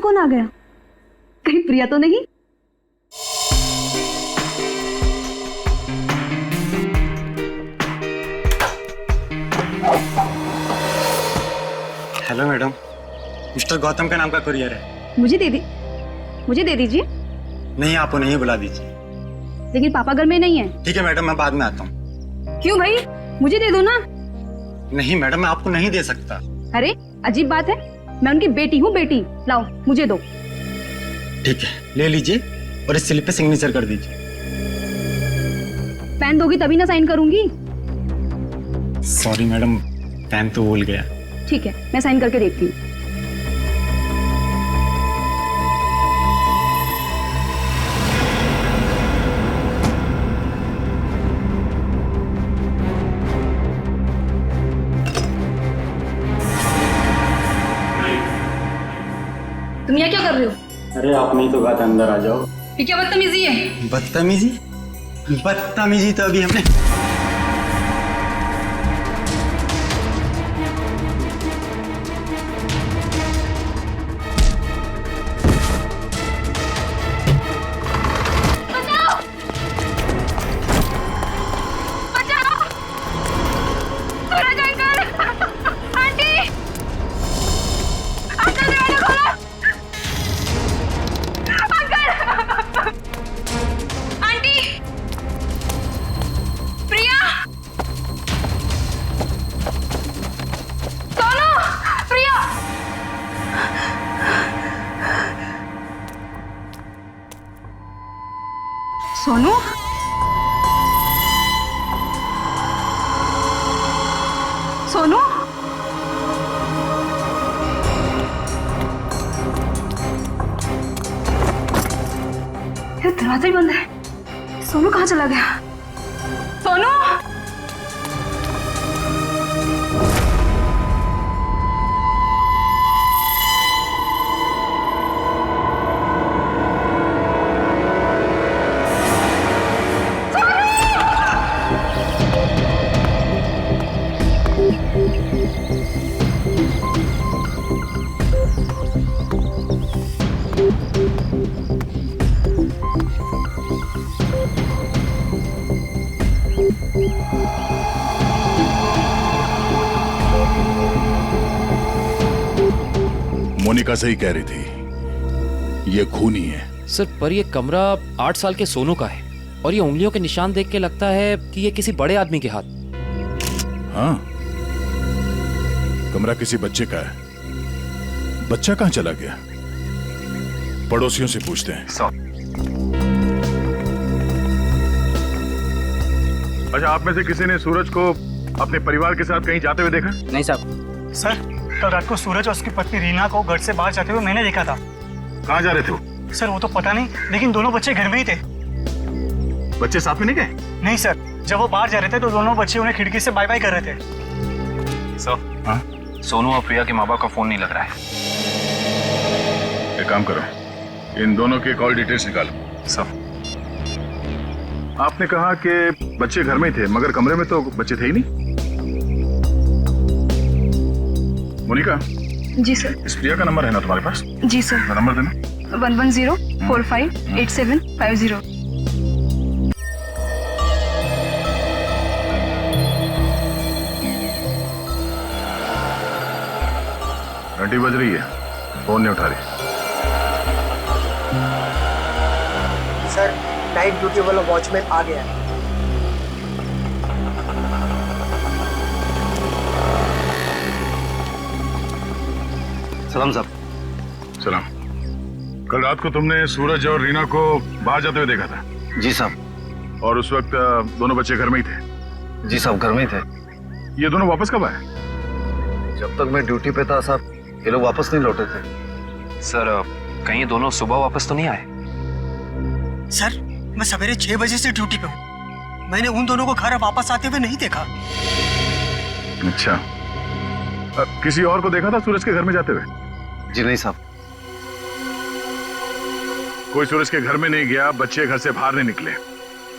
कौन आ गया? कहीं प्रिया तो नहीं? हेलो मैडम, मिस्टर गौतम का नाम का कुरियर है। मुझे दे दीजिए। नहीं, आप उन्हें ही बुला दीजिए। लेकिन पापा घर में नहीं है। ठीक है मैडम, मैं बाद में आता हूँ। क्यों भाई, मुझे दे दो ना। नहीं मैडम, मैं आपको नहीं दे सकता। अरे अजीब बात है, मैं उनकी बेटी हूँ, बेटी। लाओ मुझे दो। ठीक है, ले लीजिए और इस स्लिप पे सिग्नेचर कर दीजिए। पेन दोगी तभी ना साइन करूंगी। सॉरी मैडम, पेन तो भूल गया। ठीक है, मैं साइन करके देखती हूँ। तुम यहाँ क्या कर रहे हो? अरे आप नहीं तो कहा था अंदर आ जाओ। ये क्या बदतमीजी है? बदतमीजी तो अभी हमने सोनू, सोनू, ये दरवाजा ही बंद है। सोनू कहाँ चला गया? सोनू, मोनिका सही कह रही थी, ये खूनी है। सर पर ये कमरा 8 साल के सोनू का है और ये उंगलियों के निशान देख के लगता है कि ये किसी बड़े आदमी के हाथ। हाँ, कमरा किसी बच्चे का है। बच्चा कहाँ चला गया? पड़ोसियों से पूछते हैं। अच्छा, आप में से किसी ने सूरज को अपने परिवार के साथ कहीं जाते हुए देखा? नहीं साहब। सर, कल रात को सूरज और उसकी पत्नी रीना को घर से बाहर जाते हुए मैंने देखा था। कहाँ जा रहे थे वो? सर वो तो पता नहीं, लेकिन दोनों बच्चे घर में ही थे। बच्चे साथ में नहीं गए? नहीं सर, जब वो बाहर जा रहे थे तो दोनों बच्चे उन्हें खिड़की से बाय बाय कर रहे थे। सर, हाँ? सोनू और प्रिया के माँ बाप का फोन नहीं लग रहा है। एक काम करो, इन दोनों के कॉल डिटेल्स निकालो। सर, आपने कहा कि बच्चे घर में ही थे, मगर कमरे में तो बच्चे थे ही नहीं। मोनिका, जी सर। इस प्रिया का नंबर है ना तुम्हारे पास? जी सर। नंबर देना। 110458750। घंटी बज रही है, फोन नहीं उठा रही। सर, नाइट ड्यूटी वाला वॉचमैन आ गया है। सलाम साहब। सलाम। कल रात को तुमने सूरज और रीना को बाहर जाते हुए देखा था? जी साहब। और उस वक्त दोनों बच्चे घर में ही थे? जी साहब, घर में ही थे। ये दोनों वापस कब आए? जब तक मैं ड्यूटी पे था साहब, ये लोग वापस नहीं लौटे थे। सर, कहीं ये दोनों सुबह वापस तो नहीं आए? सर, मैं सवेरे 6 बजे से ड्यूटी पे हूँ। मैंने उन दोनों को घर वापस आते हुए नहीं देखा। अच्छा, किसी और को देखा था सूरज के घर में जाते हुए? जी नहीं साहब। कोई सूरज के घर में नहीं गया, बच्चे घर से बाहर नहीं निकले,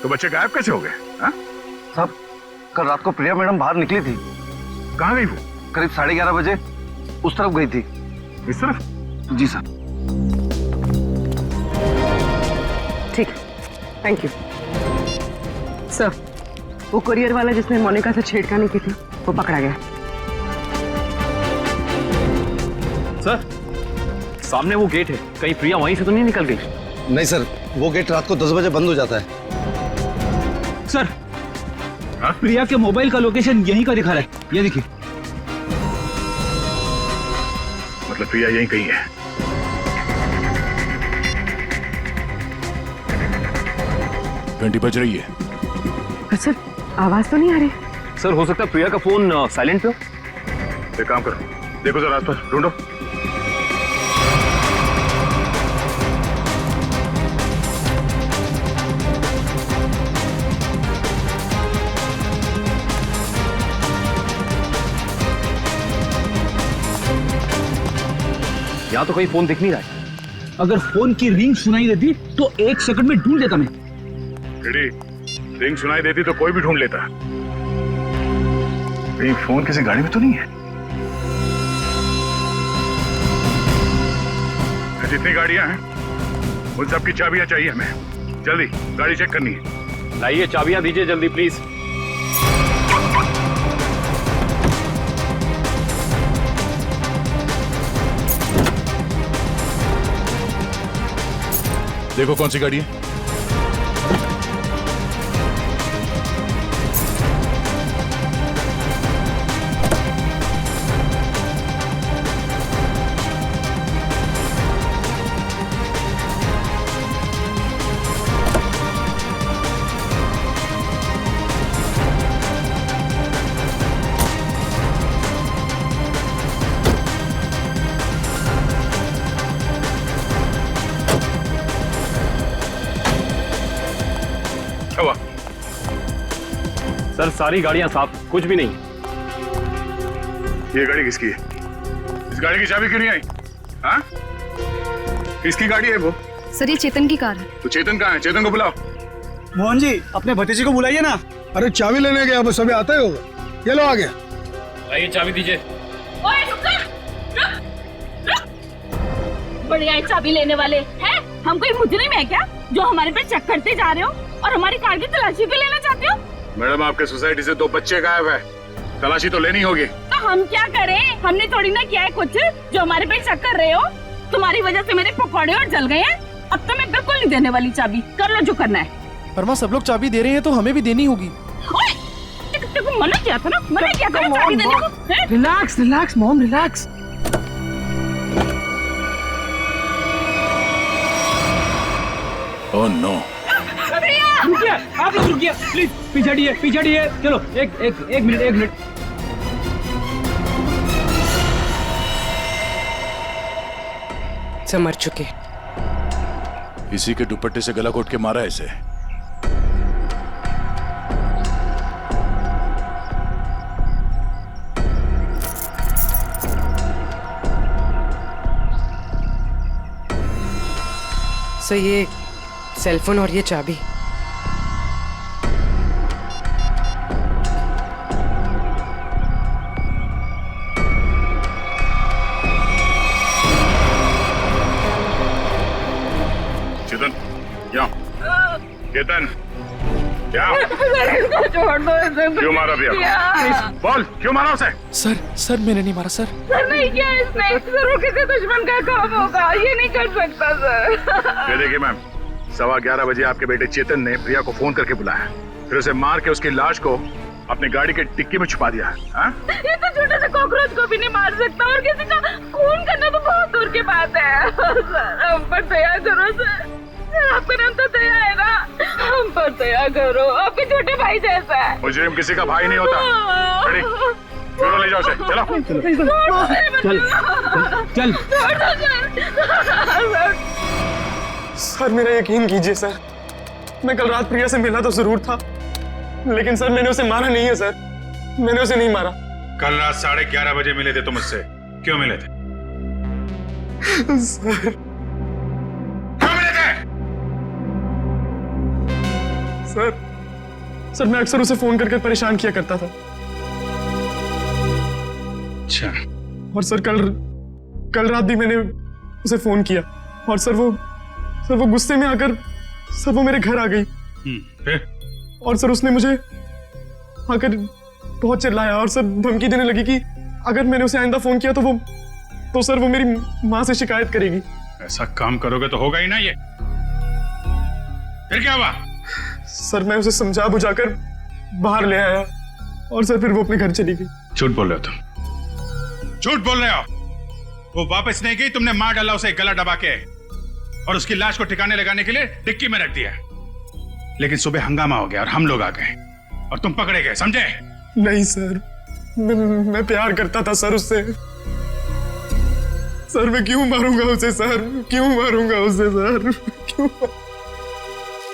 तो बच्चे गायब कैसे हो गए? साहब, कल रात को प्रिया मैडम बाहर निकली थी। कहाँ गई वो? करीब 11:30 बजे उस तरफ गई थी। इस तरफ? जी साहब। ठीक है, थैंक यू सर। वो कुरियर वाला जिसने मोनिका से छेड़खानी की थी वो पकड़ा गया। सर, सामने वो गेट है, कहीं प्रिया वहीं से तो नहीं निकल गई? नहीं सर, वो गेट रात को 10 बजे बंद हो जाता है। सर, प्रिया के मोबाइल का लोकेशन यहीं का दिखा रहा है, ये देखिए। मतलब प्रिया यहीं कहीं है। घंटी बज रही है। सर, आवाज तो नहीं आ रही। सर, हो सकता है प्रिया का फोन साइलेंट पे हो। एक काम करो, देखो जरा आसपास ढूंढो। यहाँ तो कहीं फोन दिख नहीं रहा है। अगर फोन की रिंग सुनाई देती तो 1 सेकंड में ढूंढ लेता मैं। रिंग सुनाई देती तो कोई भी ढूंढ लेता। कहीं फोन किसी गाड़ी में तो नहीं है? जितनी गाड़ियां हैं उन सबकी चाबियां चाहिए हमें। जल्दी गाड़ी चेक करनी है। लाइए, चाबियां दीजिए जल्दी प्लीज। देखो कौन सी गाड़ी है। सर, सारी गाड़ियां साफ, कुछ भी नहीं। ये गाड़ी किसकी है? इस गाड़ी की चाबी क्यों नहीं आई? हाँ? किसकी गाड़ी है वो? सर, ये चेतन की कार है। तो चेतन कहाँ है? चेतन को बुलाओ। मोहन जी, अपने भतीजे को बुलाइए ना। अरे चाबी लेने गया, बस अभी आता ही होगा। ये लो आ गया। लाइए, चाबी दीजिए। ओए रुक। बढ़िया चाबी लेने वाले हैं? हम कोई मुजरिम है क्या जो हमारे पे चेक करते जा रहे हो और हमारी कार की तलाशी भी लेना चाहते हो? मैडम, आपके सोसाइटी से 2 बच्चे गायब है, तलाशी तो लेनी होगी। तो हम क्या करें? हमने थोड़ी ना किया है कुछ जो हमारे पे शक कर रहे हो। तुम्हारी वजह से मेरे पकौड़े और जल गए हैं। अब तो मैं बिल्कुल नहीं देने वाली चाबी। कर लो जो करना है। पर माँ, सब लोग चाबी दे रहे हैं तो हमें भी देनी होगी। तेरे को मना किया था ना, मना किया था ना चाबी देने को। Relax mom, relax. Oh no. रुकिए, आप लोग रुकिए प्लीज। पीछे हटिए। चलो एक मिनट। सब मर चुके। इसी के दुपट्टे से गला घोट के मारा है इसे। सर, ये सेलफोन और ये चाबी। चेतन, क्या? छोड़ दो इसे। क्यों मारा प्रिया? बोल, क्यों मारा उसे? सर मैंने नहीं मारा सर। सर नहीं किया इसने। सर, वो किसी दुश्मन का काम होगा, ये नहीं कर सकता सर। ये देखिए मैम, 11:15 बजे आपके बेटे चेतन ने प्रिया को फोन करके बुलाया, फिर उसे मार के उसकी लाश को अपनी गाड़ी के डिक्की में छुपा दिया। ये तो छोटे से कॉकरोच को भी नहीं मार सकता और किसी का खून करना तो बहुत दूर की बात है। सर, हम पर दया करो सर। आपका नाम तो दया है ना, हम पर दया करो। आपके छोटे भाई जैसा है। मुजरिम किसी का भाई नहीं होता। चलो ले जाओ उसे, चलो। सर, मेरा यकीन कीजिए सर, मैं कल रात प्रिया से मिला तो जरूर था, लेकिन सर मैंने उसे मारा नहीं है सर। मैंने उसे नहीं मारा। कल रात 11:30 बजे मिले थे तुम मुझसे, क्यों मिले थे? सर, क्यों मिले थे? सर मैं अक्सर उसे फोन करके परेशान किया करता था। अच्छा। और सर कल रात भी मैंने उसे फोन किया और सर वो गुस्से में आकर सर वो मेरे घर आ गई फिर? और सर उसने मुझे आकर बहुत चिल्लाया और सर धमकी देने लगी कि अगर मैंने उसे आइंदा फोन किया तो सर वो मेरी माँ से शिकायत करेगी। ऐसा काम करोगे तो होगा ही ना ये। फिर क्या हुआ? सर मैं उसे समझा बुझाकर बाहर ले आया और सर फिर वो अपने घर चली गई। झूठ बोल रहे हो तुम, झूठ बोल रहे हो। वो वापस नहीं गई, तुमने मार डाला उसे गला दबा के और उसकी लाश को ठिकाने लगाने के लिए डिक्की में रख दिया। लेकिन सुबह हंगामा हो गया और हम लोग आ गए और तुम पकड़े गए, समझे? नहीं सर, मैं प्यार करता था सर उससे। सर मैं क्यों मारूंगा उसे सर, क्यों मारूंगा उसे सर, क्यों?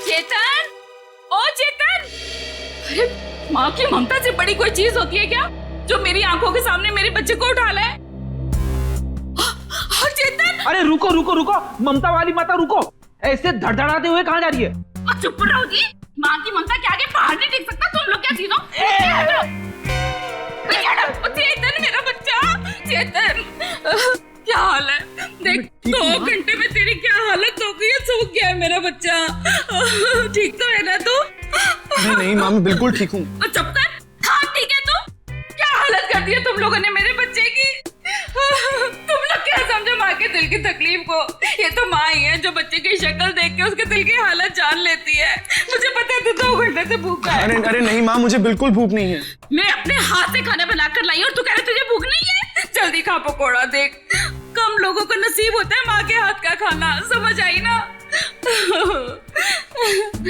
चेतन, ओ चेतन, अरे माँ की ममता से बड़ी कोई चीज होती है क्या जो मेरी आंखों के सामने मेरे बच्चे को उठा ले? चेतन, अरे रुको रुको रुको, ममता वाली माता रुको, ऐसे धड़धड़ाते हुए कहाँ जा रही है? चुप रहो जी, माँ की ममता के आगे बाहर नहीं टिक सकता। तुम लोग क्या चीजों? चेतन मेरा बच्चा, चेतन क्या हाल है? देख 2 घंटे में तेरी क्या हालत हो गई है, सूख गया है मेरा बच्चा। ठीक तो है ना तू? नहीं माँ मैं बिल्कुल ठीक हूँ। चुप कर, हाँ ठीक है तू? क्या हालत कर दी है तुम लोगों ने मेरे बच्चे की? तुम लोग क्या समझो माँ के दिल की तकलीफ को? ये तो माँ ही है जो बच्चे की शक्ल देख के उसके दिल की हालत जान लेती है। मुझे पता है तू 2 घंटे से भूखा है। अरे नहीं माँ, मुझे बिल्कुल भूख नहीं है। मैं अपने हाथ से खाना बनाकर लाई और तू कह रहा तुझे भूख नहीं है? जल्दी खा पकोड़ा। देख कम लोगों को नसीब होता है माँ के हाथ का खाना, समझ आई ना?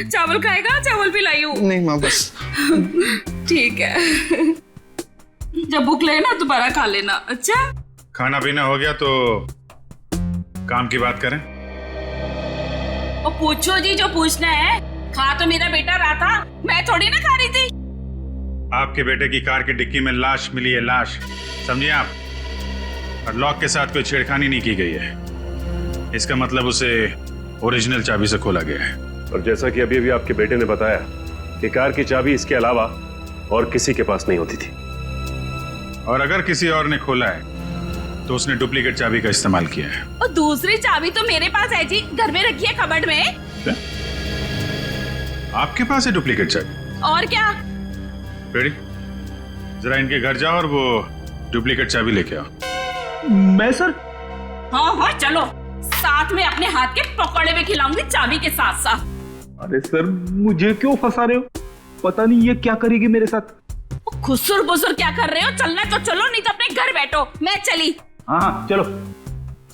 चावल खाएगा? चावल भी लाई हूँ। नहीं माँ बस। ठीक है, जब भूख लगे ना दोबारा खा लेना। अच्छा खाना पीना हो गया तो काम की बात करें। और पूछो जी जो पूछना है। खा तो मेरा बेटा रहा था, मैं थोड़ी ना खा रही थी। आपके बेटे की कार की डिक्की में लाश मिली है, लाश, समझिए आप। और लॉक के साथ कोई छेड़खानी नहीं की गई है। इसका मतलब उसे ओरिजिनल चाबी से खोला गया है। और जैसा कि अभी अभी आपके बेटे ने बताया कि कार की चाबी इसके अलावा और किसी के पास नहीं होती थी। और अगर किसी और ने खोला है तो उसने डुप्लीकेट चाबी का इस्तेमाल किया है। और दूसरी चाबी तो मेरे पास है जी, घर में रखी है कबर्ड में। आपके पास है डुप्लीकेट चाबी? और क्या? बेटी जरा इनके घर जाओ और वो डुप्लीकेट चाबी लेके आओ। मैं सर? हाँ हाँ चलो, साथ में अपने हाथ के पकौड़े भी खिलाऊंगी चाबी के साथ साथ। अरे सर मुझे क्यों फंसा रहे हो? पता नहीं ये क्या करेगी मेरे साथ। खुसुर बुसुर क्या कर रहे हो? चलना तो चलो, नहीं तो अपने घर बैठो। मैं चली। हाँ चलो।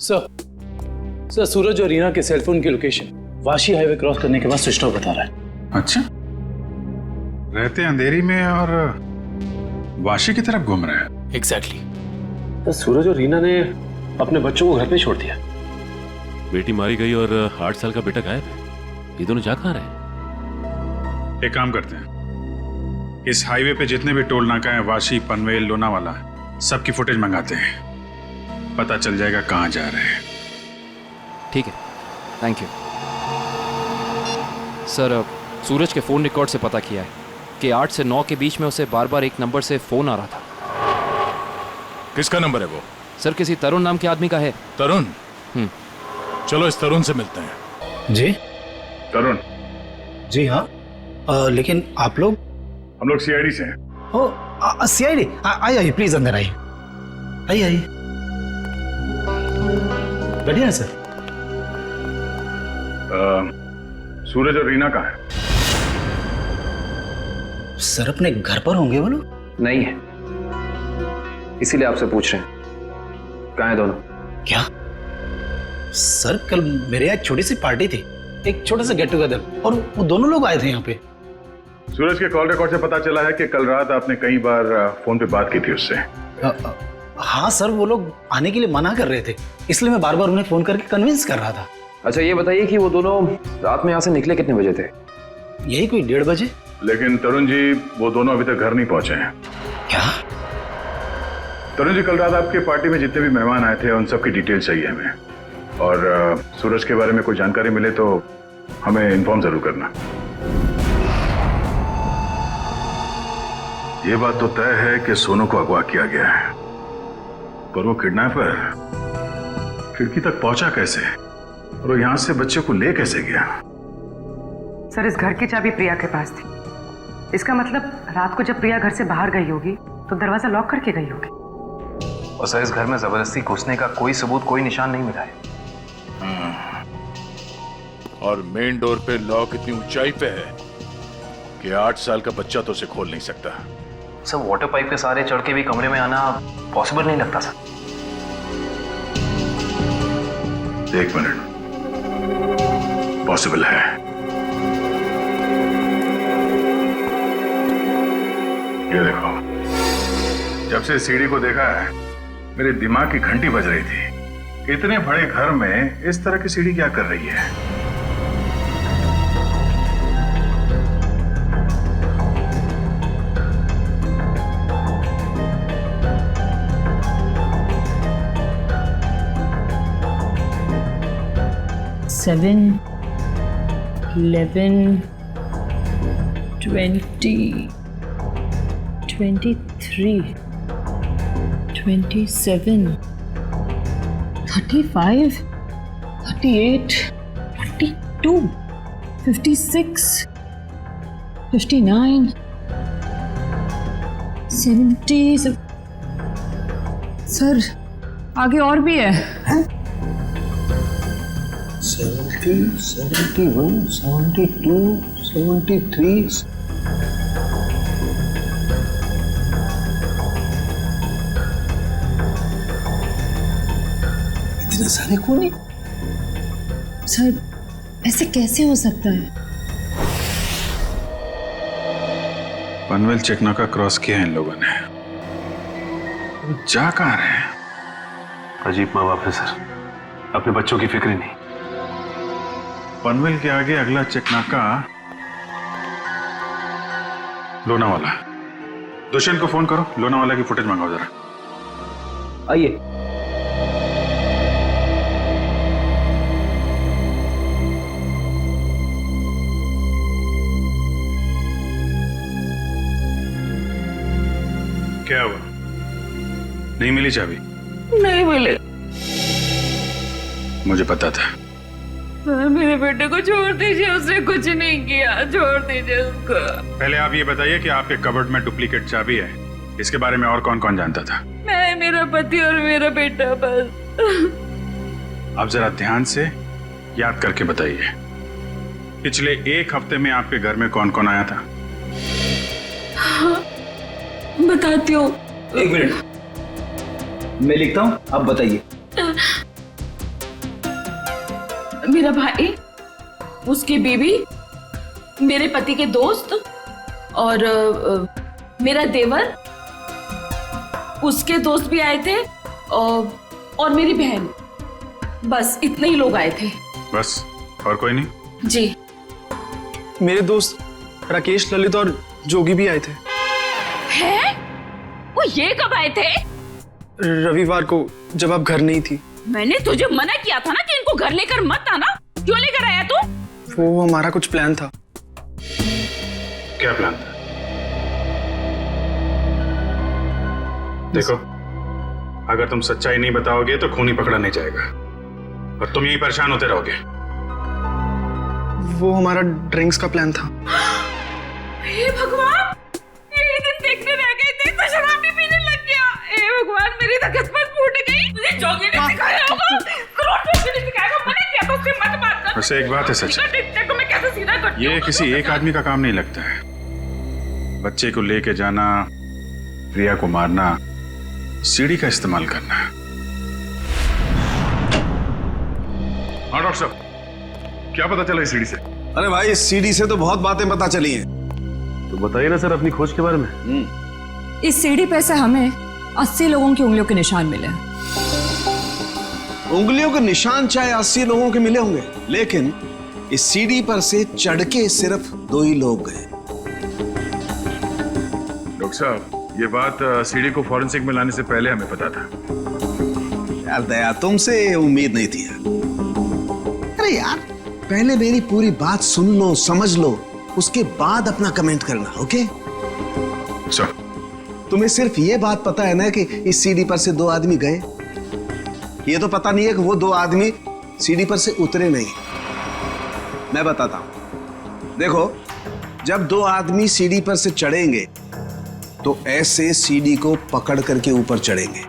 सर सूरज और रीना के सेलफोन की लोकेशन वाशी हाईवे क्रॉस करने के बाद स्विच ऑफ बता रहा है। अच्छा, रहते अंधेरी में और वाशी की तरफ घूम रहे हैं। एग्जैक्टली। तो सूरज और रीना ने अपने बच्चों को घर पे छोड़ दिया। बेटी मारी गई और 8 साल का बेटा गायब है। ये दोनों जा कहाँ रहे? एक काम करते हैं, इस हाईवे पे जितने भी टोल नाका है, वाशी, पनवेल, लोनावाला, सबकी फुटेज मंगाते हैं। पता चल जाएगा कहाँ जा रहे हैं। ठीक है, थैंक यू सर। सूरज के फोन रिकॉर्ड से पता किया है कि 8 से 9 के बीच में उसे बार बार एक नंबर से फोन आ रहा था। किसका नंबर है वो? सर किसी तरुण नाम के आदमी का है। तरुण? चलो इस तरुण से मिलते हैं। जी तरुण? जी हाँ, लेकिन आप लोग? हम लोग सीआईडी से हैं। ओ सीआईडी, आइए प्लीज अंदर आइए। आइए बढ़िया है सर। सूरज और रीना कहाँ है? सर अपने घर पर होंगे वो लोग? नहीं है, इसीलिए आपसे पूछ रहे हैं कहाँ है दोनों। क्या सर, कल मेरे यहाँ एक छोटी सी पार्टी थी, एक छोटा सा गेट टुगेदर, और वो दोनों लोग आए थे यहाँ पे। सूरज के कॉल रिकॉर्ड से पता चला है कि कल रात आपने कई बार फोन पे बात की थी उससे। हाँ सर, वो लोग आने के लिए मना कर रहे थे, इसलिए मैं बार बार उन्हें फोन करके कन्विंस कर रहा था। अच्छा ये बताइए कि वो दोनों रात में यहाँ से निकले कितने बजे थे? यही कोई 1:30 बजे। लेकिन तरुण जी, वो दोनों अभी तक घर नहीं पहुंचे हैं। क्या? तरुण जी, कल रात आपके पार्टी में जितने भी मेहमान आए थे उन सब की डिटेल चाहिए हमें, और सूरज के बारे में कोई जानकारी मिले तो हमें इन्फॉर्म जरूर करना। ये बात तो तय है कि सोनू को अगवा किया गया है, पर वो किडनैपर खिड़की तक पहुंचा कैसे और वो यहां से बच्चे को ले कैसे गया? सर, इस घर की चाबी प्रिया के पास थी। इसका मतलब रात को जब प्रिया घर से बाहर गई होगी तो दरवाजा लॉक करके गई होगी। और सर, इस घर में जबरदस्ती घुसने का कोई सबूत, कोई निशान नहीं मिला है। और मेन डोर पे लॉक इतनी ऊंचाई पे है कि 8 साल का बच्चा तो उसे खोल नहीं सकता। सर, वाटर पाइप के सहारे चढ़ के भी कमरे में आना पॉसिबल नहीं लगता सर। 1 मिनट, पॉसिबल है। ये देखो, जब से सीढ़ी को देखा है मेरे दिमाग की घंटी बज रही थी। इतने बड़े घर में इस तरह की सीढ़ी क्या कर रही है? Seven, 11, 20, 23, 27, 35, 38, 42, 56, 59, 70। सर, आगे और भी है। 70, 71, 72, 73। इतने सारे कोने? सर, ऐसे कैसे हो सकता है? पनवेल चेकनाका क्रॉस किया है इन लोगों ने। जा कहाँ रहे हैं? अजीब माँ बाप है सर, अपने बच्चों की फिक्र ही नहीं। पनवेल के आगे अगला चेकनाका लोनावाला। दुष्यंत को फोन करो, लोनावाला की फुटेज मंगाओ जरा। आइए। क्या हुआ? नहीं मिली चाबी? नहीं मिले। मुझे पता था। सर, मेरे बेटे को छोड़ दीजिए, उसने कुछ नहीं किया, छोड़ दीजिए उसको। पहले आप ये बताइए कि आपके कबर्ड में डुप्लीकेट चाबी है, इसके बारे में और कौन कौन जानता था? मैं, मेरा पति और मेरा बेटा बस। आप जरा ध्यान से याद करके बताइए, पिछले 1 हफ्ते में आपके घर में कौन कौन आया था? बताती हूँ। 1 मिनट, मैं लिखता हूँ, आप बताइए। मेरा भाई, उसकी बीवी, मेरे पति के दोस्त और मेरा देवर, उसके दोस्त भी आए थे और मेरी बहन। बस इतने ही लोग आए थे। बस, और कोई नहीं? जी। मेरे दोस्त राकेश, ललित और जोगी भी आए थे। हैं? वो ये कब आए थे? रविवार को, जब आप घर नहीं थी। मैंने तुझे मना किया था ना कि इनको घर लेकर मत आना। क्यों लेकर आया तू? वो हमारा कुछ प्लान था। क्या प्लान था? देखो, अगर तुम सच्चाई नहीं बताओगे तो खूनी पकड़ा नहीं जाएगा और तुम यही परेशान होते रहोगे। वो हमारा ड्रिंक्स का प्लान था। हे भगवान, ये दिन देखने रह गए थे तो शराब भी पीने लग गया। हे भगवान, मेरी तो किस्मत फूट गई। मुझे जोगी ने सिखाया होगा, करोड़पति ने सिखाया होगा। मैंने क्या तो उससे मत बात कर। वैसे एक बात है सच, देखो मैं कैसे सीधा करती हूँ। ये किसी एक आदमी का काम नहीं लगता है। बच्चे को लेके जाना, प्रिया को मारना, सीढ़ी का इस्तेमाल करना। हाँ डॉक्टर साहब, क्या पता चला इस सीढ़ी से? अरे भाई, इस सीढ़ी से तो बहुत बातें पता चली हैं। तो बताइए ना सर अपनी खोज के बारे में। इस सीढ़ी पे से हमें 80 लोगों की उंगलियों के निशान मिले हैं। उंगलियों के निशान चाहे 80 लोगों के मिले होंगे, लेकिन इस सीढ़ी पर से चढ़ के सिर्फ 2 ही लोग गए। डॉक्टर साहब, ये बात सीढ़ी को फॉरेंसिक में लाने से पहले हमें पता था। यार दया, तुमसे उम्मीद नहीं थी यार। अरे यार, पहले मेरी पूरी बात सुन लो, समझ लो, उसके बाद अपना कमेंट करना, ओके? तुम्हें सिर्फ ये बात पता है ना कि इस सीढ़ी पर से 2 आदमी गए। ये तो पता नहीं है कि वो 2 आदमी सीढ़ी पर से उतरे नहीं। मैं बताता हूं, देखो, जब दो आदमी सीढ़ी पर से चढ़ेंगे तो ऐसे सीढ़ी को पकड़ करके ऊपर चढ़ेंगे।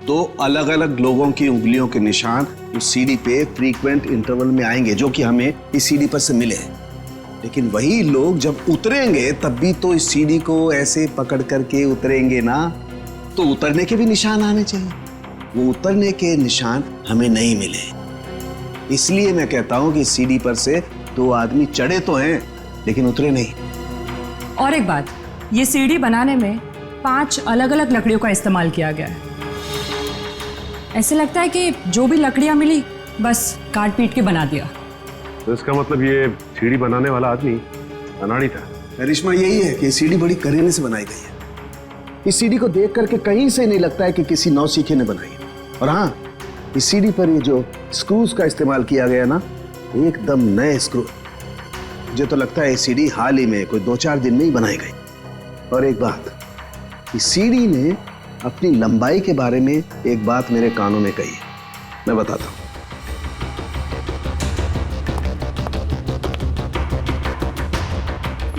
दो अलग अलग लोगों की उंगलियों के निशान उस सीढ़ी पे फ्रीक्वेंट इंटरवल में आएंगे, जो कि हमें इस सीढ़ी पर से मिले। लेकिन वही लोग जब उतरेंगे तब भी तो इस सीढ़ी को ऐसे पकड़ करके उतरेंगे ना, तो उतरने के भी निशान आने चाहिए। वो उतरने के निशान हमें नहीं मिले। इसलिए मैं कहता हूं कि सीढ़ी पर से दो आदमी चढ़े तो हैं लेकिन उतरे नहीं। और एक बात, ये सीढ़ी बनाने में 5 अलग अलग लकड़ियों का इस्तेमाल किया गया है। ऐसे लगता है कि जो भी लकड़ियां मिली बस काट पीट के बना दिया। तो इसका मतलब ये सीढ़ी बनाने वाला आदमी अनाड़ी था। करिश्मा यही है कि सीढ़ी बड़ी करीने से बनाई गई है। इस सीढ़ी को देख करके कहीं से नहीं लगता है कि किसी नौसीखे ने बनाई है। और हाँ, इस सीढ़ी पर ये जो स्क्रूज का इस्तेमाल किया गया ना, एकदम नए स्क्रू। मुझे तो लगता है ये सीढ़ी हाल ही में कोई 2-4 दिन में ही बनाई गई। और एक बात, इस सीढ़ी ने अपनी लंबाई के बारे में एक बात मेरे कानों में कही, मैं बताता हूं।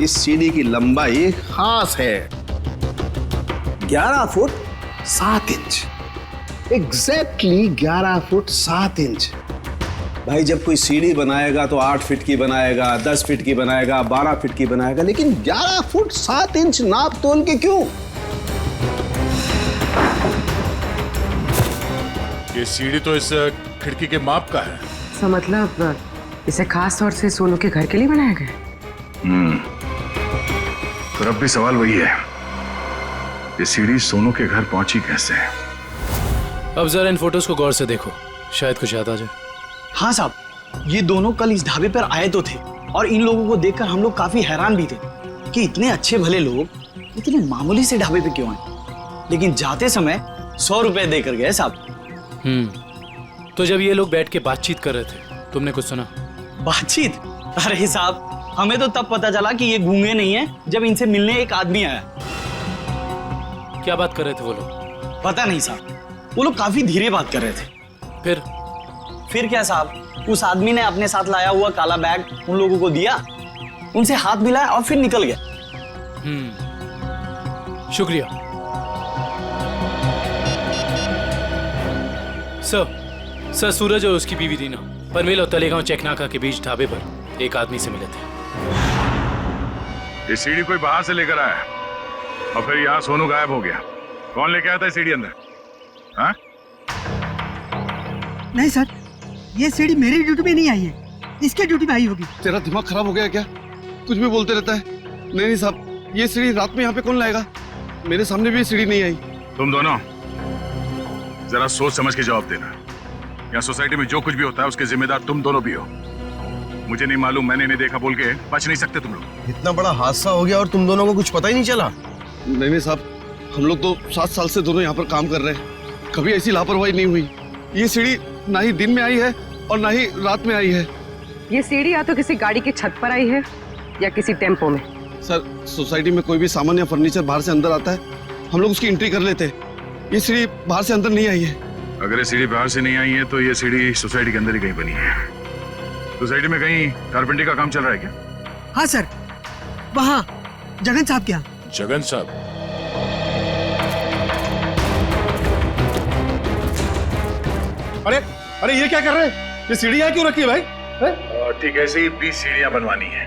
इस सीढ़ी की लंबाई खास है 11 foot 7 inch. Exactly 11 foot 7 inch. भाई, जब कोई सीढ़ी बनाएगा तो 8 फीट की बनाएगा, 10 फीट की बनाएगा, 12 फीट की बनाएगा, लेकिन 11 फुट 7 इंच नाप तोल के क्यों? ये सीढ़ी तो इस खिड़की के माप का है। तो मतलब इसे खास तौर से सोनू के घर के लिए बनाया गया? तो अब भी सवाल वही है, ये सीढ़ी सोनू के घर पहुंची कैसे? अब जरा इन फोटोज को गौर से देखो, शायद कुछ याद आ जाए। हाँ साहब, ये दोनों कल इस ढाबे पर आए तो थे और इन लोगों को देखकर हम लोग काफी हैरान भी थे कि इतने अच्छे भले लोग इतने मामूली से ढाबे पे क्यों आए। लेकिन जाते समय 100 रुपए देकर गए साहब। तो जब ये लोग बैठ के बातचीत कर रहे थे, तुमने कुछ सुना? बातचीत? अरे साहब, हमें तो तब पता चला कि ये गूंगे नहीं है जब इनसे मिलने एक आदमी आया। क्या बात कर रहे थे वो लोग? पता नहीं साहब, वो लोग काफी धीरे बात कर रहे थे। फिर क्या साहब, उस आदमी ने अपने साथ लाया हुआ काला बैग उन लोगों को दिया, उनसे हाथ मिलाया और फिर निकल गया। शुक्रिया सर। सूरज और उसकी बीवी रीना पनवेल और तलेगांव चेकनाका के बीच ढाबे पर एक आदमी से मिले थे। ये सीढ़ी कोई बाहर से लेकर आया और फिर यहाँ सोनू गायब हो गया। कौन लेके आया था सीढ़ी अंदर? हाँ? नहीं सर, ये सीढ़ी मेरी ड्यूटी में नहीं आई है, इसके ड्यूटी में आई होगी। तेरा दिमाग खराब हो गया क्या? कुछ भी बोलते रहता है। नहीं साहब, ये सीढ़ी रात में यहाँ पे कौन लाएगा? मेरे सामने भी ये सीढ़ी नहीं आई। तुम दोनों जरा सोच समझ के जवाब देना। यहाँ सोसाइटी में जो कुछ भी होता है उसके जिम्मेदार तुम दोनों भी हो। मुझे नहीं मालूम, मैंने नहीं देखा बोल के बच नहीं सकते तुम लोग। इतना बड़ा हादसा हो गया और तुम दोनों को कुछ पता ही नहीं चला? नहीं साहब, हम लोग तो 7 साल से दोनों यहाँ पर काम कर रहे हैं, कभी ऐसी लापरवाही नहीं हुई। ये सीढ़ी ना ही दिन में आई है और ना ही रात में आई है। ये सीढ़ी या तो किसी गाड़ी की छत पर आई है या किसी टेम्पो में। सर, सोसाइटी में कोई भी सामान या फर्नीचर बाहर से अंदर आता है, हम लोग उसकी एंट्री कर लेते हैं। ये सीढ़ी बाहर से अंदर नहीं आई है। अगर ये सीढ़ी बाहर से नहीं आई है तो ये सीढ़ी सोसाइटी के अंदर ही कहीं बनी है। सोसाइटी में कहीं कारपेंटरी का काम चल रहा है क्या? हाँ सर, वहाँ जगन साहब क्या? जगन साहब? अरे अरे, ये क्या कर रहे हैं? ये सीढ़ी यहाँ क्यों रखी है भाई? ठीक है, ऐसे ही 20 सीढ़ियाँ बनवानी है।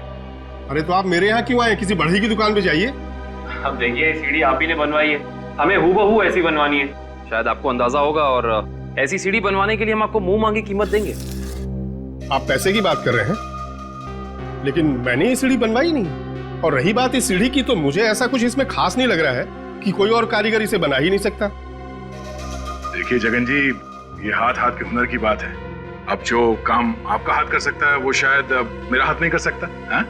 अरे तो आप मेरे यहाँ क्यों आए? किसी बढ़ई की दुकान पे जाइए। अब देखिए, सीढ़ी आप ही ने बनवाई है, हमें हूबहू ऐसी बनवानी है। शायद आपको अंदाजा होगा, और ऐसी सीढ़ी बनवाने के लिए हम आपको मुंह मांगी कीमत देंगे। आप पैसे की बात कर रहे हैं, लेकिन मैंने ये सीढ़ी बनवाई नहीं। और रही बात इस सीढ़ी की, तो मुझे ऐसा कुछ इसमें खास नहीं लग रहा है कि कोई और कारीगर इसे बना ही नहीं सकता। देखिए जगन जी, ये हाथ हाथ के हुनर की बात है। अब जो काम आपका हाथ कर सकता है वो शायद मेरा हाथ नहीं कर सकता है?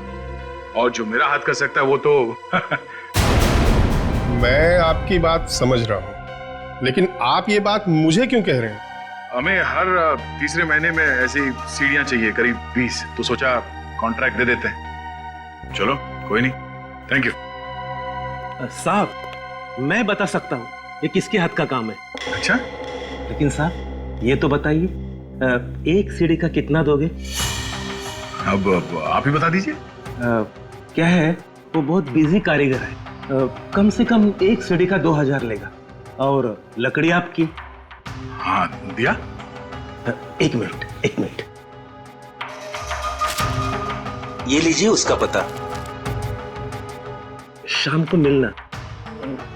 और जो मेरा हाथ कर सकता है वो तो मैं आपकी बात समझ रहा हूँ, लेकिन आप ये बात मुझे क्यों कह रहे हैं? हमें हर तीसरे महीने में ऐसी सीढ़ियां चाहिए, करीब 20, तो सोचा कॉन्ट्रैक्ट दे देते हैं। चलो कोई नहीं, थैंक यू। साहब, मैं बता सकता हूँ ये किसके हाथ का काम है। अच्छा? लेकिन साहब ये तो बताइए, एक सीढ़ी का कितना दोगे? अब आप ही बता दीजिए। क्या है, वो बहुत बिजी कारीगर है। कम से कम एक सीढ़ी का 2000 लेगा। और लकड़ी आपकी? हाँ दिया। एक मिनट ये लीजिए उसका पता। शाम को मिलना,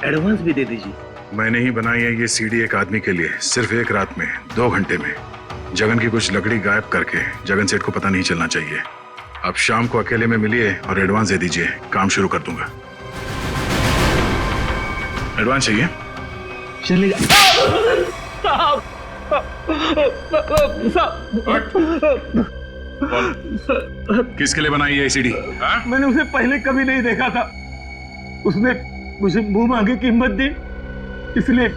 एडवांस भी दे दीजिए। मैंने ही बनाई है ये सीढ़ी एक आदमी के लिए, सिर्फ एक रात में 2 घंटे में। जगन की कुछ लकड़ी गायब करके जगन सेठ को पता नहीं चलना चाहिए। आप शाम को अकेले में मिलिए और एडवांस दे दीजिए, काम शुरू कर दूंगा। एडवांस चाहिए? चलेगा। किसके लिए बनाई है सीढ़ी? मैंने उसे पहले कभी नहीं देखा था। उसने मुझे मुंह मांगे कीमत दी, इसलिए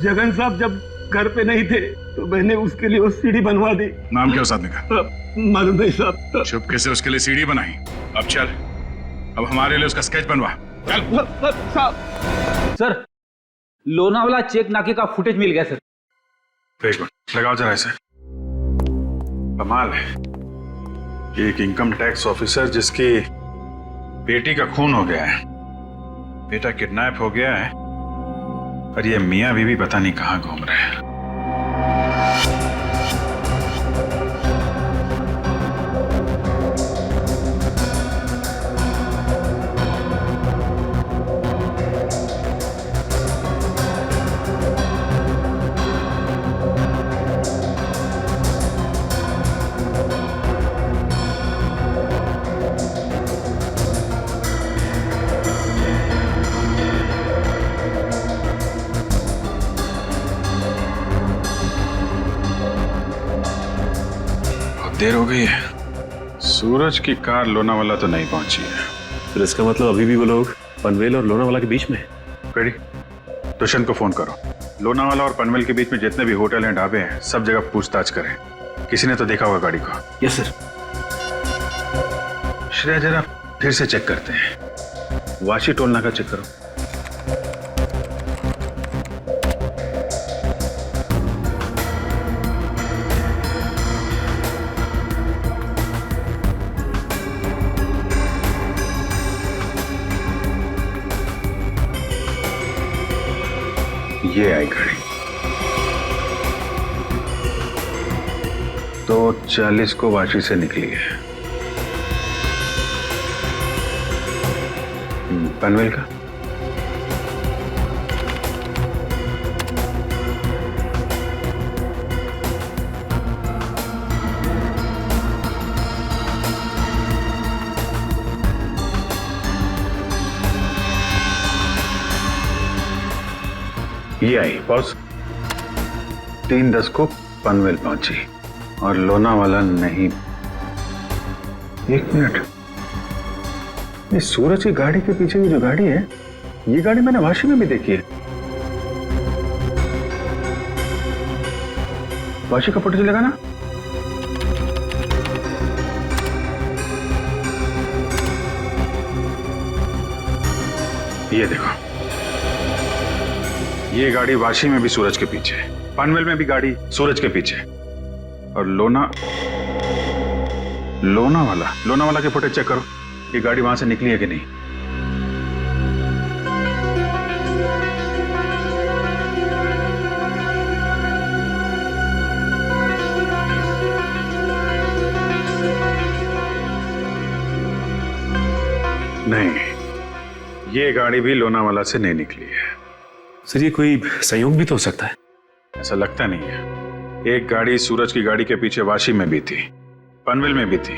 जगन साहब जब घर पे नहीं थे तो मैंने उसके लिए वो सीढ़ी बनवा दी। नाम क्या उस आदमी का? मालूम नहीं साहब। चुपके से उसके लिए सीढ़ी बनाई। अब चल, अब हमारे लिए उसका स्केच बनवा। चल। सर, लोनावाला चेक नाके का फुटेज मिल गया सर। एक मिनट लगाओ जरा इसे। कमाल है, एक इनकम टैक्स ऑफिसर जिसकी बेटी का खून हो गया है, बेटा किडनैप हो गया है, और ये मियां बीवी पता नहीं कहां घूम रहे हैं। देर हो गई है, सूरज की कार लोनावाला तो नहीं पहुंची है। फिर इसका मतलब अभी भी वो लोग पनवेल और लोनावाला के बीच में है। रेडी? दुष्यंत को फोन करो। लोनावाला और पनवेल के बीच में जितने भी होटल हैं, ढाबे हैं, सब जगह पूछताछ करें। किसी ने तो देखा होगा गाड़ी को। Yes sir. श्रेया जरा फिर से चेक करते हैं। वाशी टोल नाका चेक करो। ये आई गाड़ी। 2:40 को वाशी से निकली है। पनवेल का? ये आई बॉस। 3:10 को पनवेल पहुंची और लोनावाला नहीं। 1 मिनट, ये सूरज की गाड़ी के पीछे की जो गाड़ी है, ये गाड़ी मैंने वाशी में भी देखी है। वाशी का फोटो चलेगा ना? ये देखो, ये गाड़ी वाशी में भी सूरज के पीछे, पनवेल में भी गाड़ी सूरज के पीछे, और लोनावाला के फुटेज चेक करो। ये गाड़ी वहां से निकली है कि नहीं? नहीं, ये गाड़ी भी लोनावाला से नहीं निकली है। सर, ये कोई संयोग भी तो हो सकता है। ऐसा लगता नहीं है। एक गाड़ी सूरज की गाड़ी के पीछे वाशी में भी थी, पनवेल में भी थी।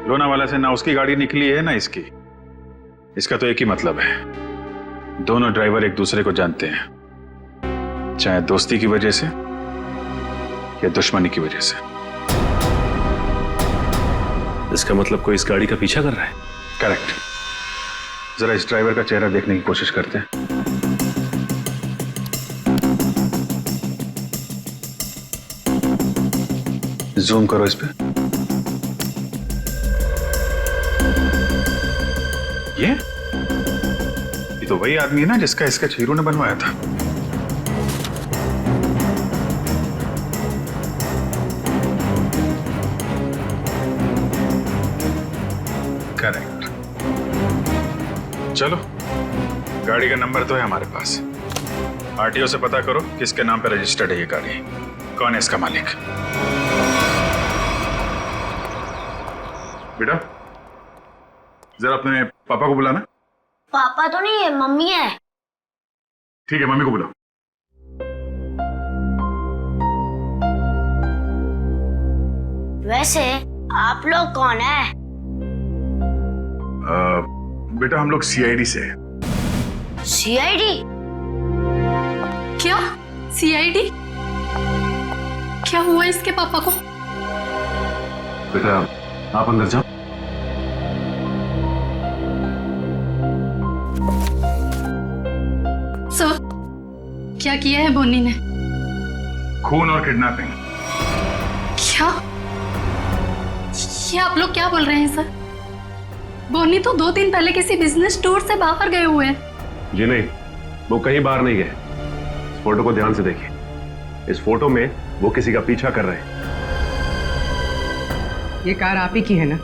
लोनावाला से ना उसकी गाड़ी निकली है ना इसकी। इसका तो एक ही मतलब है, दोनों ड्राइवर एक दूसरे को जानते हैं, चाहे दोस्ती की वजह से या दुश्मनी की वजह से। इसका मतलब कोई इस गाड़ी का पीछा कर रहा है। करेक्ट। जरा इस ड्राइवर का चेहरा देखने की कोशिश करते हैं। जूम करो इस पे। ये तो वही आदमी है ना जिसका स्केच हीरो ने बनवाया था। करेक्ट। चलो, गाड़ी का नंबर तो है हमारे पास। आरटीओ से पता करो किसके नाम पे रजिस्टर्ड है ये गाड़ी, कौन है इसका मालिक। बेटा, जरा अपने पापा को बुलाना। पापा तो नहीं है, मम्मी है। ठीक है, मम्मी को बुलाओ। वैसे आप लोग कौन है? बेटा, हम लोग सीआईडी से हैं। सीआईडी? क्या सीआईडी? क्या हुआ इसके पापा को? बेटा, आप अंदर जाओ। सर, क्या किया है बोनी ने? खून और किडनैपिंग। क्या? ये आप लोग क्या बोल रहे हैं सर? बोनी तो 2 दिन पहले किसी बिजनेस टूर से बाहर गए हुए हैं। जी नहीं, वो कहीं बाहर नहीं गए। इस फोटो को ध्यान से देखिए। इस फोटो में वो किसी का पीछा कर रहे हैं। ये कार आप ही की है ना?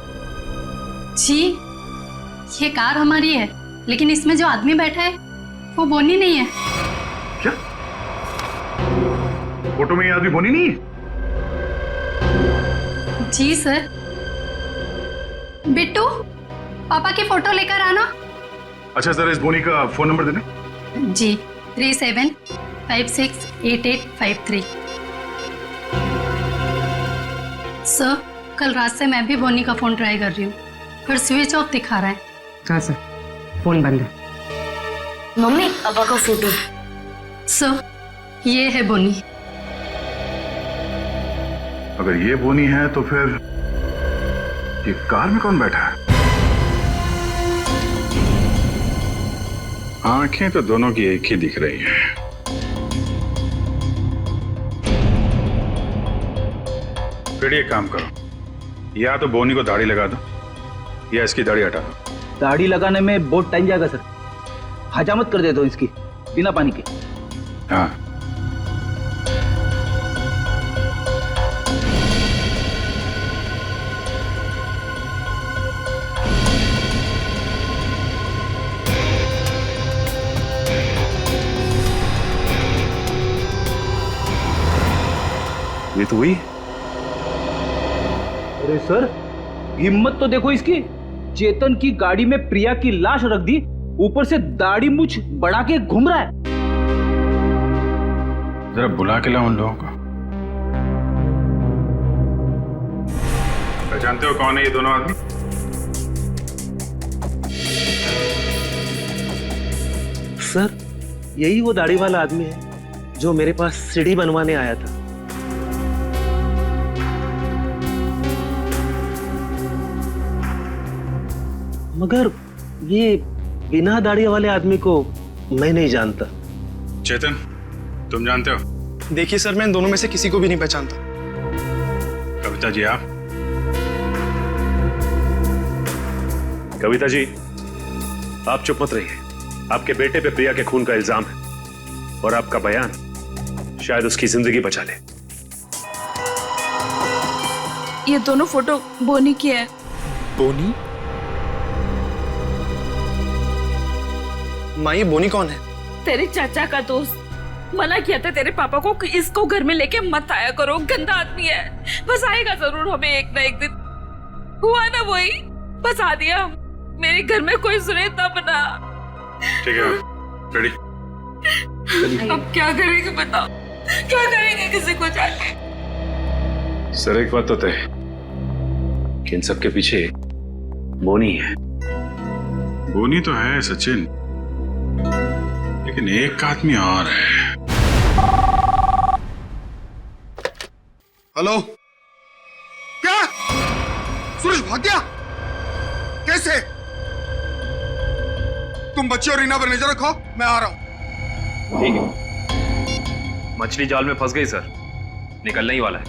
जी, ये कार हमारी है, लेकिन इसमें जो आदमी बैठा है वो बोनी नहीं है। क्या? फोटो में ये आदमी बोनी नहीं है? जी सर। बिट्टू, पापा की फोटो लेकर आना। अच्छा, जरा इस बोनी का फोन नंबर देना। जी, 37568853। सर, कल रात से मैं भी बोनी का फोन ट्राई कर रही हूँ, पर स्विच ऑफ दिखा रहा है। हाँ सर, फोन बंद है। मम्मी, पापा का फोटो। सर, ये है बोनी। अगर ये बोनी है तो फिर ये कार में कौन बैठा है? आंखें तो दोनों की एक ही दिख रही हैं। फिर एक काम करो, या तो बोनी को दाढ़ी लगा दो या इसकी दाढ़ी हटा दो। दाढ़ी लगाने में बहुत टाइम जाएगा सर। हजामत कर देता हूँ इसकी, बिना पानी के। हाँ, ये तो हुई। अरे सर, हिम्मत तो देखो इसकी। चेतन की गाड़ी में प्रिया की लाश रख दी, ऊपर से दाढ़ी मूछ बढ़ा के घूम रहा है। जरा बुला के लाओ उन लोगों को। पहचानते हो कौन है ये दोनों आदमी? सर, यही वो दाढ़ी वाला आदमी है जो मेरे पास सीढ़ी बनवाने आया था। मगर ये बिना दाढ़ी वाले आदमी को मैं नहीं जानता। चेतन, तुम जानते हो? देखिए सर, मैं इन दोनों में से किसी को भी नहीं पहचानता। कविता जी, आप? कविता जी, आप चुप मत रहिए। आपके बेटे पे प्रिया के खून का इल्जाम है और आपका बयान शायद उसकी जिंदगी बचा ले। ये दोनों फोटो बोनी की है। बोनी? माँ, ये बोनी कौन है? तेरे चाचा का दोस्त। मना किया था तेरे पापा को कि इसको घर में लेके मत आया करो, गंदा आदमी है। बस आएगा जरूर हमें एक ना एक दिन। हुआ ना वही, बस आ दिया। मेरे घर में कोई सुने तब ना। ठीक है, रेडी? अब क्या करेंगे बताओ, क्या करेंगे किसी को जाके? सर, एक बात तो तय है कि इन सबके पीछे बोनी है। बोनी तो है सचिन, लेकिन एक आदमी और है। हेलो, क्या सूरज भाग गया? कैसे? तुम बच्चे और रीना पर नजर रखो, मैं आ रहा हूं। ठीक है। मछली जाल में फंस गई सर, निकलने ही वाला है।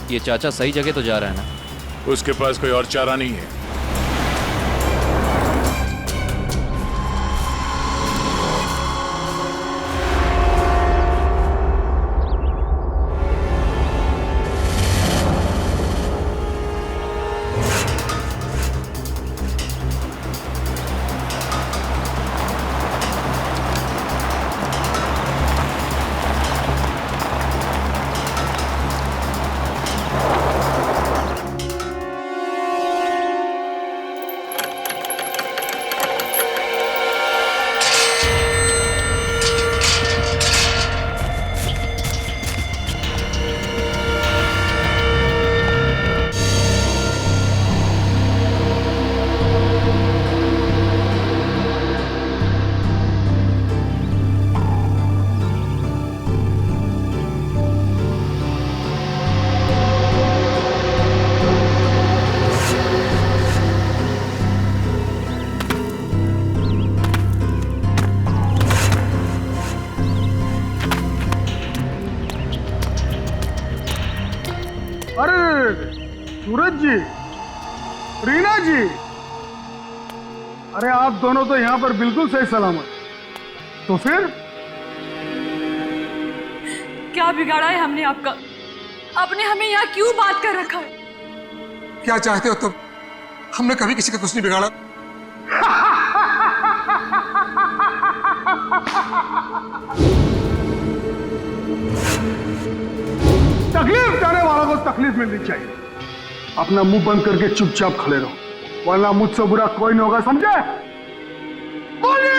ये चाचा सही जगह तो जा रहा है ना? उसके पास कोई और चारा नहीं है। सूरज जी, रीना जी, अरे आप दोनों तो यहाँ पर बिल्कुल सही सलामत। तो फिर क्या बिगाड़ा है हमने आपका? आपने हमें यहाँ क्यों बात कर रखा है? क्या चाहते हो तुम? हमने कभी किसी का कुछ नहीं बिगाड़ा। तकलीफ देने वालों को तकलीफ मिलनी चाहिए। अपना मुंह बंद करके चुपचाप खड़े रहो, वरना मुझसे बुरा कोई नहीं होगा, समझे? बोलिए।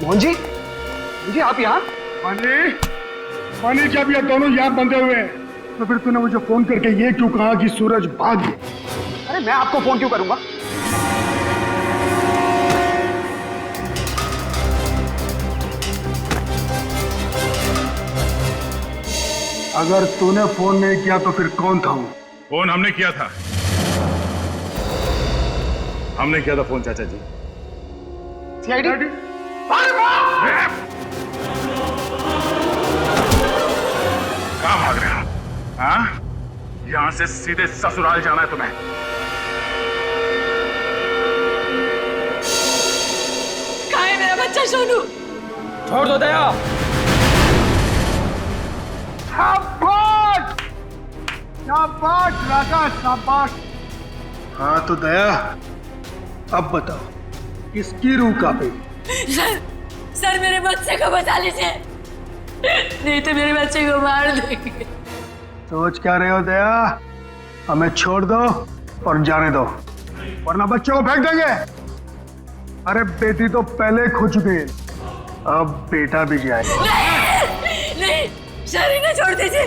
मोहन जी, जी आप यहाँ? पानी जब ये दोनों यहाँ बंधे हुए हैं तो फिर तूने मुझे फोन करके ये क्यों कहा कि सूरज भाग गया? अरे मैं आपको फोन क्यों करूंगा? अगर तूने फोन नहीं किया तो फिर कौन था वो? फोन हमने किया था। हमने किया था फोन चाचा जी। सीआईडी? कहाँ भाग रहे हो? हाँ? यहां से सीधे ससुराल जाना है तुम्हें। कहाँ है मेरा बच्चा सोनू? छोड़ दो दया। शाबाश, शाबाश राजा, शाबाश। हाँ तो दया, अब बताओ किसकी रूह कांपे? सर मेरे बच्चे को बचा लीजिए, नहीं तो मेरे बच्चे को मार देंगे। सोच क्या रहे हो दया? हमें छोड़ दो और जाने दो, वरना बच्चे को फेंक देंगे। अरे बेटी तो पहले खो चुकी है, अब बेटा भी जाएगा। नहीं, सर इन्हें छोड़ दीजिए,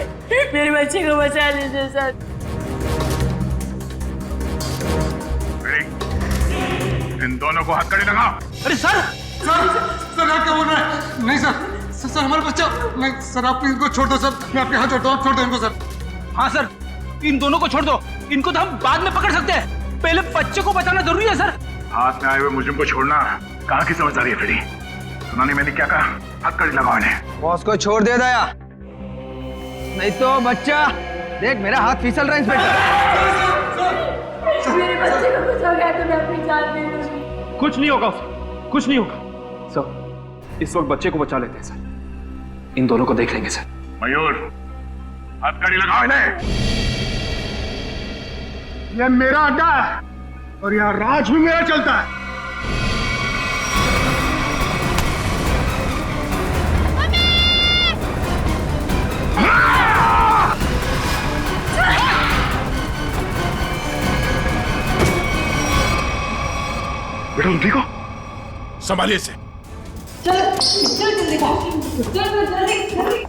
मेरे बच्चे को बचा लीजिए सर। इन दोनों को हथकड़ी लगाओ। अरे सर, सर आप क्या बोल रहे हैं? नहीं सर हमारा बच्चा नहीं सर, आप इनको छोड़ दो सर, मैं आपके हाथ जोड़ता हूँ, आप छोड़ दो इनको सर। हाँ सर, इन दोनों को छोड़ दो, इनको तो हम बाद में पकड़ सकते हैं, पहले बच्चे को बचाना जरूरी है सर। हाथ में आए हुए मुझे को छोड़ना कहाँ की समझदारी है फिरी? सुनानी मैंने क्या कहा? हथकड़ी लगाओ इन्हें। बॉस को छोड़ दे दया, नहीं तो बच्चा देख मेरा हाथ फिसल रहा है इंस्पेक्टर। मेरे बच्चे को कुछ हो गया तो मैं अपनी जान दे दूंगी। कुछ नहीं होगा उसे, कुछ नहीं होगा सर। इस वक्त बच्चे को बचा लेते हैं सर, इन दोनों को देख लेंगे सर। मयूर, हथकड़ी लगाओ इन्हें। ये मेरा अड्डा है और यहाँ राज भी मेरा चलता है। बेटा तुम ठीक हो? संभालिए से। चल जल्दी चल जल्दी।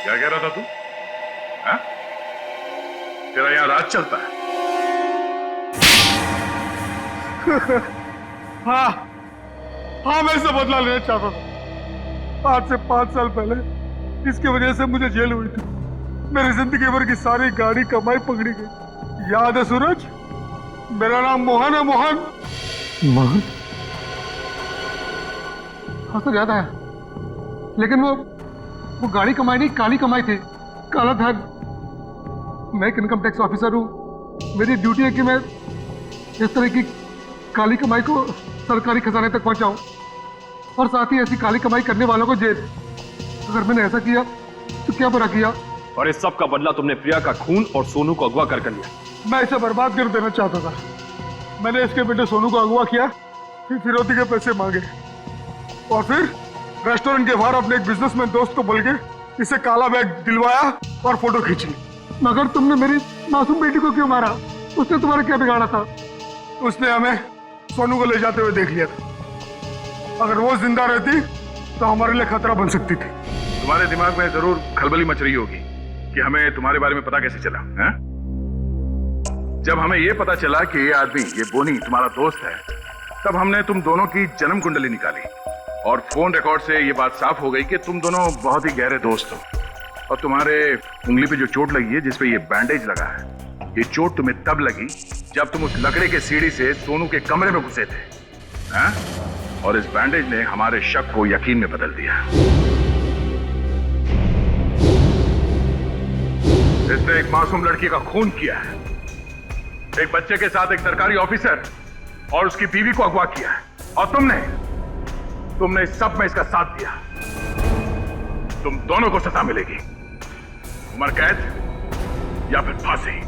क्या कह रहा था तू? हाँ? तेरा यहाँ राज चलता है? हाँ हाँ, मैं इससे बदला लेना चाहता था। आज से 5 साल पहले इसकी वजह से मुझे जेल हुई थी। मेरी जिंदगी भर की सारी गाड़ी कमाई पकड़ी गई। याद है सूरज? मेरा नाम मोहन है। मोहन मोहन? हाँ सर, याद आया। लेकिन वो गाड़ी कमाई नहीं, काली कमाई थी। काला धन। मैं एक इनकम टैक्स ऑफिसर हूँ। मेरी ड्यूटी है कि मैं इस तरह की काली कमाई को सरकारी खजाने तक पहुंचाऊं और साथ ही ऐसी काली कमाई करने वालों को जेल। अगर मैंने ऐसा किया तो क्या बुरा किया? और इस सब का बदला तुमने प्रिया का खून और सोनू को अगवा कर लिया। मैं इसे बर्बाद कर देना चाहता था। मैंने इसके बेटे सोनू को अगवा किया, फिर फिरौती के पैसे मांगे और फिर रेस्टोरेंट के बाहर अपने एक बिजनेसमैन दोस्त को बोल के इसे काला बैग दिलवाया और फोटो खींची। मगर तुमने मेरी मासूम बेटी को क्यों मारा? उसने तुम्हारा क्या बिगाड़ा था? उसने हमें सोनू को ले जाते हुए देख लिया था। अगर वो जिंदा रहती तो हमारे लिए खतरा बन सकती थी। तुम्हारे दिमाग में जरूर खलबली मच रही होगी कि हमें तुम्हारे बारे में पता कैसे चला है? जब हमें ये पता चला कि ये आदमी, ये बोनी तुम्हारा दोस्त है, तब हमने तुम दोनों की जन्म कुंडली निकाली और फोन रिकॉर्ड से ये बात साफ हो गई कि तुम दोनों बहुत ही गहरे दोस्त हो। और तुम्हारे उंगली पे जो चोट लगी है, जिसपे ये बैंडेज लगा है, ये चोट तुम्हें तब लगी जब तुम उस लकड़े के सीढ़ी से सोनू के कमरे में घुसे थे, हैं? और इस बैंडेज ने हमारे शक को यकीन में बदल दिया। इसने एक मासूम लड़की का खून किया है, एक बच्चे के साथ एक सरकारी ऑफिसर और उसकी बीवी को अगवा किया है, और तुमने इस सब में इसका साथ दिया। तुम दोनों को सजा मिलेगी, उम्र कैद या फिर फांसी।